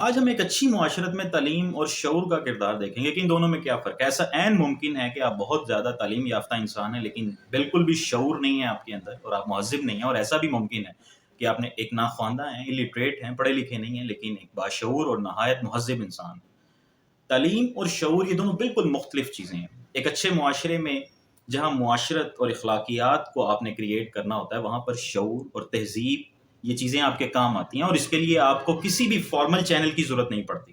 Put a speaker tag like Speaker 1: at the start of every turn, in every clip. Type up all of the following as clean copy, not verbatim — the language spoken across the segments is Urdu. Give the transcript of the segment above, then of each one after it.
Speaker 1: آج ہم ایک اچھی معاشرت میں تعلیم اور شعور کا کردار دیکھیں گے کہ ان دونوں میں کیا فرق ہے۔ ایسا عین ممکن ہے کہ آپ بہت زیادہ تعلیم یافتہ انسان ہیں لیکن بالکل بھی شعور نہیں ہے آپ کے اندر اور آپ مہذب نہیں ہیں، اور ایسا بھی ممکن ہے کہ آپ نے ایک ناخواندہ ہیں، الٹریٹ ہیں، پڑھے لکھے نہیں ہیں لیکن ایک باشعور اور نہایت مہذب انسان ہیں۔ تعلیم اور شعور یہ دونوں بالکل مختلف چیزیں ہیں۔ ایک اچھے معاشرے میں جہاں معاشرت اور اخلاقیات کو آپ نے کریٹ کرنا ہوتا ہے، وہاں پر شعور اور تہذیب یہ چیزیں آپ کے کام آتی ہیں، اور اس کے لیے آپ کو کسی بھی فارمل چینل کی ضرورت نہیں پڑتی۔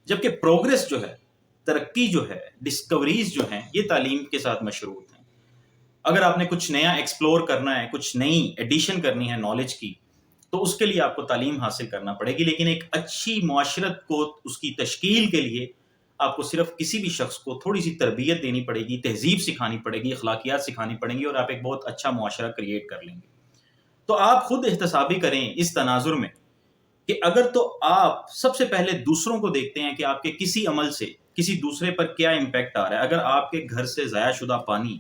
Speaker 1: جبکہ پروگریس جو ہے، ترقی جو ہے، ڈسکوریز جو ہیں، یہ تعلیم کے ساتھ مشروط ہیں۔ اگر آپ نے کچھ نیا ایکسپلور کرنا ہے، کچھ نئی ایڈیشن کرنی ہے نالج کی، تو اس کے لیے آپ کو تعلیم حاصل کرنا پڑے گی، لیکن ایک اچھی معاشرت کو اس کی تشکیل کے لیے آپ کو صرف کسی بھی شخص کو تھوڑی سی تربیت دینی پڑے گی، تہذیب سکھانی پڑے گی، اخلاقیات سکھانی پڑیں گی، اور آپ ایک بہت اچھا معاشرہ کریٹ کر لیں گے۔ تو آپ خود احتسابی کریں اس تناظر میں کہ اگر تو آپ سب سے پہلے دوسروں کو دیکھتے ہیں کہ آپ کے کسی عمل سے کسی دوسرے پر کیا امپیکٹ آ رہا ہے۔ اگر آپ کے گھر سے ضائع شدہ پانی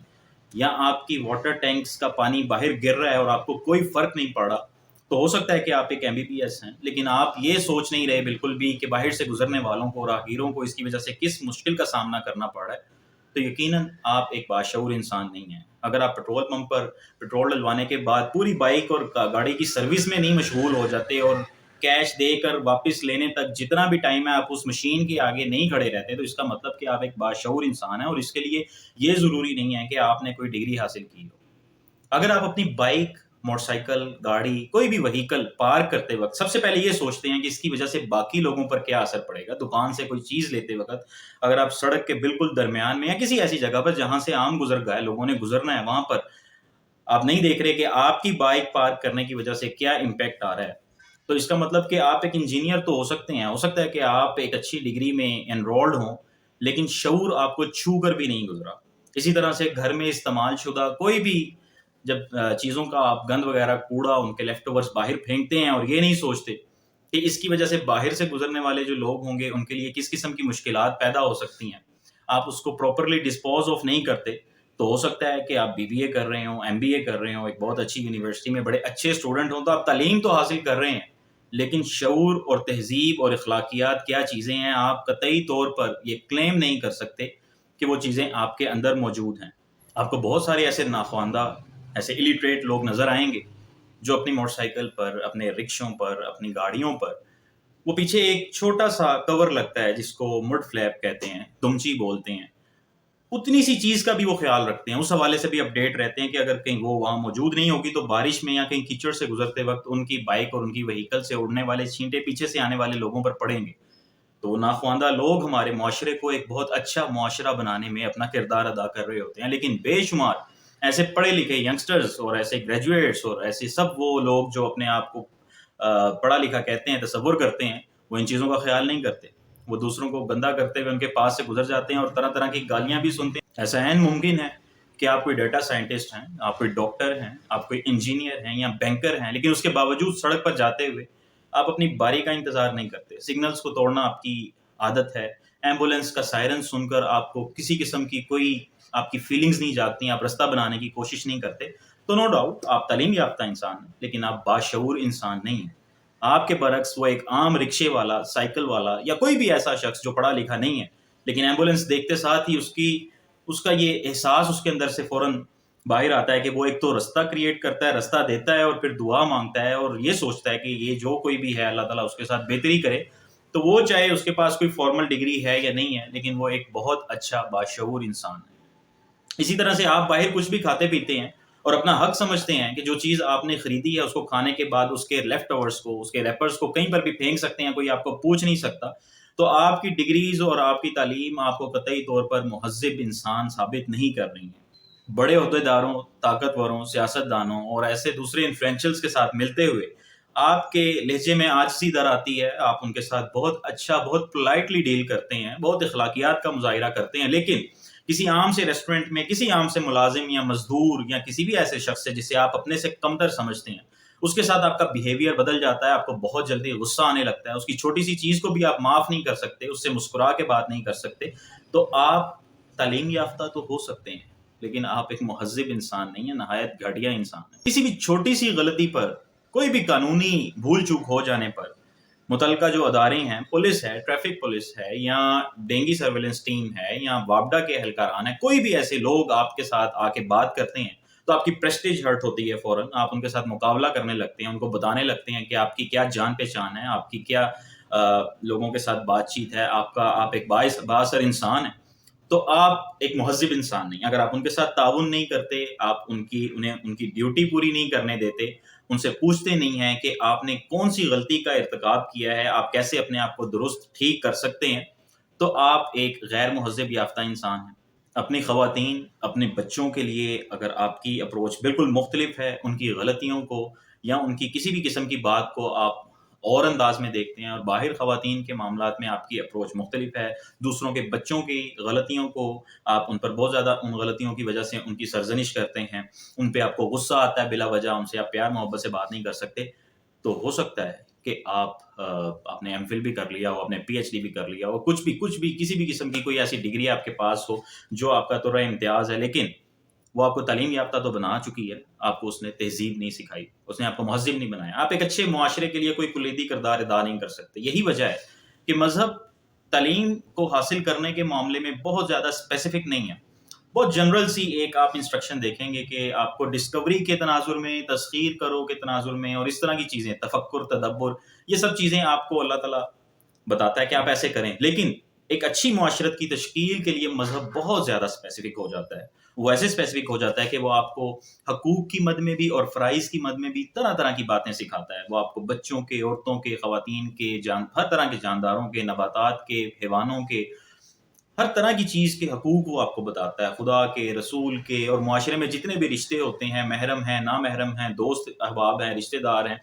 Speaker 1: یا آپ کی واٹر ٹینکس کا پانی باہر گر رہا ہے اور آپ کو کوئی فرق نہیں پڑ رہا، تو ہو سکتا ہے کہ آپ ایک MBBS ہیں، لیکن آپ یہ سوچ نہیں رہے بالکل بھی کہ باہر سے گزرنے والوں کو، راہگیروں کو اس کی وجہ سے کس مشکل کا سامنا کرنا پڑ رہا ہے، تو یقیناً آپ ایک باشعور انسان نہیں ہیں۔ اگر آپ پیٹرول پمپ پر پیٹرول ڈلوانے کے بعد پوری بائک اور گاڑی کی سروس میں نہیں مشغول ہو جاتے اور کیش دے کر واپس لینے تک جتنا بھی ٹائم ہے آپ اس مشین کے آگے نہیں کھڑے رہتے، تو اس کا مطلب کہ آپ ایک باشعور انسان ہیں، اور اس کے لیے یہ ضروری نہیں ہے کہ آپ نے کوئی ڈگری حاصل کی ہو۔ اگر آپ اپنی بائک، موٹر سائیکل، گاڑی، کوئی بھی وہیکل پارک کرتے وقت سب سے پہلے یہ سوچتے ہیں کہ اس کی وجہ سے باقی لوگوں پر کیا اثر پڑے گا، دکان سے کوئی چیز لیتے وقت اگر آپ سڑک کے بالکل درمیان میں یا کسی ایسی جگہ پر جہاں سے عام گزر گئے لوگوں نے گزرنا ہے، وہاں پر آپ نہیں دیکھ رہے کہ آپ کی بائک پارک کرنے کی وجہ سے کیا امپیکٹ آ رہا ہے، تو اس کا مطلب کہ آپ ایک انجینئر تو ہو سکتے ہیں، ہو سکتا ہے کہ آپ ایک اچھی ڈگری میں انرولڈ ہوں، لیکن شعور آپ کو چھو کر بھی نہیں گزرا۔ اسی طرح سے گھر میں استعمال شدہ کوئی بھی جب چیزوں کا آپ گند وغیرہ، کوڑا، ان کے لیفٹ اوورز باہر پھینکتے ہیں اور یہ نہیں سوچتے کہ اس کی وجہ سے باہر سے گزرنے والے جو لوگ ہوں گے ان کے لیے کس قسم کی مشکلات پیدا ہو سکتی ہیں، آپ اس کو پراپرلی ڈسپوز آف نہیں کرتے، تو ہو سکتا ہے کہ آپ BBA کر رہے ہوں، MBA کر رہے ہوں، ایک بہت اچھی یونیورسٹی میں بڑے اچھے اسٹوڈنٹ ہوں، تو آپ تعلیم تو حاصل کر رہے ہیں، لیکن شعور اور تہذیب اور اخلاقیات کیا چیزیں ہیں، آپ قطعی طور پر یہ کلیم نہیں کر سکتے کہ وہ چیزیں آپ کے اندر موجود ہیں۔ آپ کو بہت سارے ایسے ناخواندہ، ایسے الٹریٹ لوگ نظر آئیں گے جو اپنی موٹر سائیکل پر، اپنے رکشوں پر، اپنی گاڑیوں پر، وہ پیچھے ایک چھوٹا سا کور لگتا ہے جس کو مڈ فلیپ کہتے ہیں، دمچی بولتے ہیں، اتنی سی چیز کا بھی وہ خیال رکھتے ہیں، اس حوالے سے بھی اپڈیٹ رہتے ہیں کہ اگر کہیں وہ وہاں موجود نہیں ہوگی تو بارش میں یا کہیں کیچڑ سے گزرتے وقت ان کی بائک اور ان کی وہیکل سے اڑنے والے چھینٹے پیچھے سے آنے والے لوگوں پر پڑیں گے۔ تو ناخواندہ لوگ ہمارے معاشرے کو ایک بہت اچھا معاشرہ بنانے میں اپنا کردار ادا کر رہے ہوتے ہیں، لیکن بے شمار ایسے پڑھے لکھے ینگسٹرز اور ایسے گریجویٹس اور ایسے سب وہ لوگ جو اپنے آپ کو پڑھا لکھا کہتے ہیں، تصور کرتے ہیں، وہ ان چیزوں کا خیال نہیں کرتے، وہ دوسروں کو گندا کرتے ہوئے ان کے پاس سے گزر جاتے ہیں اور طرح طرح کی گالیاں بھی سنتے ہیں۔ ایسا عین ممکن ہے کہ آپ کوئی ڈیٹا سائنٹسٹ ہیں، آپ کوئی ڈاکٹر ہیں، آپ کوئی انجینئر ہیں یا بینکر ہیں، لیکن اس کے باوجود سڑک پر جاتے ہوئے آپ اپنی باری کا انتظار نہیں کرتے، سگنلز کو توڑنا آپ کی عادت ہے، ایمبولینس کا سائرن سن کر آپ کو کسی قسم کی کوئی آپ کی فیلنگز نہیں جاگتی، آپ رستہ بنانے کی کوشش نہیں کرتے، تو نو ڈاؤٹ آپ تعلیم یافتہ انسان ہیں، لیکن آپ باشعور انسان نہیں ہیں۔ آپ کے برعکس وہ ایک عام رکشے والا، سائیکل والا یا کوئی بھی ایسا شخص جو پڑھا لکھا نہیں ہے لیکن ایمبولینس دیکھتے ساتھ ہی اس کا یہ احساس اس کے اندر سے فوراً باہر آتا ہے کہ وہ ایک تو رستہ کریٹ کرتا ہے، رستہ دیتا ہے، اور پھر دعا مانگتا ہے اور یہ سوچتا ہے کہ یہ جو کوئی بھی ہے اللہ تعالیٰ اس کے ساتھ بہتری کرے، تو وہ چاہے اس کے پاس کوئی فارمل ڈگری ہے یا نہیں ہے، لیکن وہ ایک بہت اچھا باشعور انسان ہے۔ اسی طرح سے آپ باہر کچھ بھی کھاتے پیتے ہیں اور اپنا حق سمجھتے ہیں کہ جو چیز آپ نے خریدی ہے اس کو کھانے کے بعد اس کے لیفٹ اوورز کو، اس کے ریپرز کو کہیں پر بھی پھینک سکتے ہیں، کوئی آپ کو پوچھ نہیں سکتا، تو آپ کی ڈگریز اور آپ کی تعلیم آپ کو قطعی طور پر مہذب انسان ثابت نہیں کر رہی ہیں۔ بڑے عہدیداروں، طاقتوروں، سیاستدانوں اور ایسے دوسرے انفلوئنشلز کے ساتھ ملتے ہوئے آپ کے لہجے میں عاجزی در آتی ہے، آپ ان کے ساتھ بہت اچھا، بہت پولائٹلی ڈیل کرتے ہیں، بہت اخلاقیات کا مظاہرہ کرتے ہیں، لیکن کسی عام سے ریسٹورنٹ میں کسی عام سے ملازم یا مزدور یا کسی بھی ایسے شخص سے جسے آپ اپنے سے کمتر سمجھتے ہیں، اس کے ساتھ آپ کا بیہیویئر بدل جاتا ہے، آپ کو بہت جلدی غصہ آنے لگتا ہے، اس کی چھوٹی سی چیز کو بھی آپ معاف نہیں کر سکتے، اس سے مسکرا کے بات نہیں کر سکتے، تو آپ تعلیم یافتہ تو ہو سکتے ہیں لیکن آپ ایک مہذب انسان نہیں ہیں، نہایت گھٹیا انسان ہیں۔ کسی بھی چھوٹی سی غلطی پر، کوئی بھی قانونی بھول چوک ہو جانے پر متعلقہ جو ادارے ہیں، پولیس ہے، ٹریفک پولیس ہے، یا ڈینگی سرویلنس ٹیم ہے، یا وابڈا کے اہلکاران ہیں، کوئی بھی ایسے لوگ آپ کے ساتھ آ کے بات کرتے ہیں تو آپ کی پریسٹیج ہرٹ ہوتی ہے فوراً. آپ ان کے ساتھ مقابلہ کرنے لگتے ہیں، ان کو بتانے لگتے ہیں کہ آپ کی کیا جان پہچان ہے، آپ کی کیا لوگوں کے ساتھ بات چیت ہے، آپ ایک بااثر انسان ہیں. تو آپ ایک مہذب انسان نہیں. اگر آپ ان کے ساتھ تعاون نہیں کرتے، آپ انہیں ان کی ڈیوٹی پوری نہیں کرنے دیتے، ان سے پوچھتے نہیں ہیں کہ آپ نے کون سی غلطی کا ارتکاب کیا ہے، آپ کیسے اپنے آپ کو درست ٹھیک کر سکتے ہیں، تو آپ ایک غیر مہذب یافتہ انسان ہیں. اپنی خواتین، اپنے بچوں کے لیے اگر آپ کی اپروچ بالکل مختلف ہے، ان کی غلطیوں کو یا ان کی کسی بھی قسم کی بات کو آپ اور انداز میں دیکھتے ہیں، اور باہر خواتین کے معاملات میں آپ کی اپروچ مختلف ہے، دوسروں کے بچوں کی غلطیوں کو آپ ان پر بہت زیادہ ان غلطیوں کی وجہ سے ان کی سرزنش کرتے ہیں، ان پہ آپ کو غصہ آتا ہے بلا وجہ، ان سے آپ پیار محبت سے بات نہیں کر سکتے، تو ہو سکتا ہے کہ آپ نے ایم فل بھی کر لیا ہو، آپ نے پی ایچ ڈی بھی کر لیا ہو، کچھ بھی کسی بھی قسم کی کوئی ایسی ڈگری آپ کے پاس ہو جو آپ کا طور امتیاز ہے، لیکن وہ آپ کو تعلیم یافتہ تو بنا چکی ہے، آپ کو اس نے تہذیب نہیں سکھائی، اس نے آپ کو مہذب نہیں بنایا. آپ ایک اچھے معاشرے کے لیے کوئی کلیدی کردار ادا نہیں کر سکتے. یہی وجہ ہے کہ مذہب تعلیم کو حاصل کرنے کے معاملے میں بہت زیادہ اسپیسیفک نہیں ہے. بہت جنرل سی ایک آپ انسٹرکشن دیکھیں گے کہ آپ کو ڈسکوری کے تناظر میں، تسخیر کرو کے تناظر میں، اور اس طرح کی چیزیں، تفکر، تدبر، یہ سب چیزیں آپ کو اللہ تعالیٰ بتاتا ہے کہ آپ ایسے کریں. لیکن ایک اچھی معاشرت کی تشکیل کے لیے مذہب بہت زیادہ اسپیسیفک ہو جاتا ہے. وہ ایسے اسپیسیفک ہو جاتا ہے کہ وہ آپ کو حقوق کی مد میں بھی اور فرائض کی مد میں بھی طرح طرح کی باتیں سکھاتا ہے. وہ آپ کو بچوں کے، عورتوں کے، خواتین کے، ہر طرح کے جانداروں کے، نباتات کے، حیوانوں کے، ہر طرح کی چیز کے حقوق وہ آپ کو بتاتا ہے، خدا کے، رسول کے، اور معاشرے میں جتنے بھی رشتے ہوتے ہیں، محرم ہیں، نامحرم ہیں، دوست احباب ہیں، رشتے دار ہیں،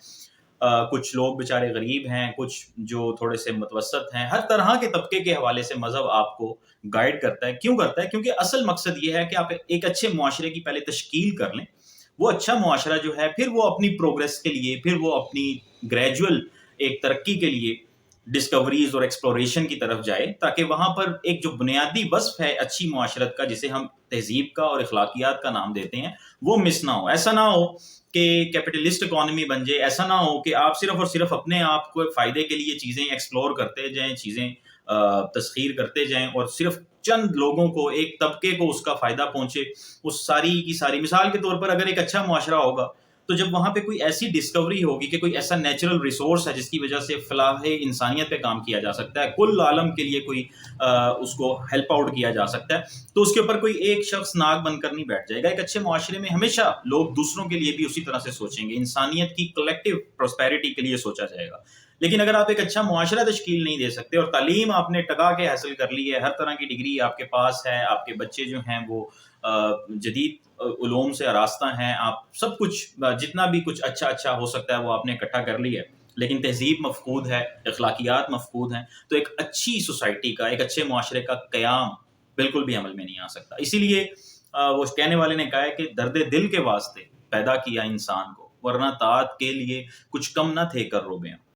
Speaker 1: کچھ لوگ بیچارے غریب ہیں، کچھ جو تھوڑے سے متوسط ہیں، ہر طرح کے طبقے کے حوالے سے مذہب آپ کو گائیڈ کرتا ہے. کیوں کرتا ہے؟ کیونکہ اصل مقصد یہ ہے کہ آپ ایک اچھے معاشرے کی پہلے تشکیل کر لیں. وہ اچھا معاشرہ جو ہے، پھر وہ اپنی پروگرس کے لیے، پھر وہ اپنی گریجول ایک ترقی کے لیے ڈسکوریز اور ایکسپلوریشن کی طرف جائے، تاکہ وہاں پر ایک جو بنیادی وصف ہے اچھی معاشرت کا، جسے ہم تہذیب کا اور اخلاقیات کا نام دیتے ہیں، وہ مس نہ ہو. ایسا نہ ہو کہ کیپٹلسٹ اکانومی بن جائے. ایسا نہ ہو کہ آپ صرف اور صرف اپنے آپ کو فائدے کے لیے چیزیں ایکسپلور کرتے جائیں، چیزیں تسخیر کرتے جائیں، اور صرف چند لوگوں کو، ایک طبقے کو اس کا فائدہ پہنچے. اس ساری کی ساری، مثال کے طور پر اگر ایک اچھا معاشرہ ہوگا تو جب وہاں پہ کوئی ایسی ڈسکوری ہوگی کہ کوئی ایسا نیچرل ریسورس ہے جس کی وجہ سے فلاح انسانیت پہ کام کیا جا سکتا ہے، کل عالم کے لیے کوئی اس کو ہیلپ آؤٹ کیا جا سکتا ہے، تو اس کے اوپر کوئی ایک شخص ناک بن کر نہیں بیٹھ جائے گا. ایک اچھے معاشرے میں ہمیشہ لوگ دوسروں کے لیے بھی اسی طرح سے سوچیں گے، انسانیت کی کلیکٹیو پراسپیرٹی کے لیے سوچا جائے گا. لیکن اگر آپ ایک اچھا معاشرہ تشکیل نہیں دے سکتے، اور تعلیم آپ نے ٹکا کے حاصل کر لی ہے، ہر طرح کی ڈگری آپ کے پاس ہے، آپ کے بچے جو ہیں وہ جدید علوم سے آراستہ ہیں، آپ سب کچھ جتنا بھی کچھ اچھا ہو سکتا ہے وہ آپ نے اکٹھا کر لی ہے، لیکن تہذیب مفقود ہے، اخلاقیات مفقود ہیں، تو ایک اچھی سوسائٹی کا، ایک اچھے معاشرے کا قیام بالکل بھی عمل میں نہیں آ سکتا. اسی لیے وہ کہنے والے نے کہا ہے کہ درد دل کے واسطے پیدا کیا انسان کو، ورنہ طاعت کے لیے کچھ کم نہ تھے کر روبیاں.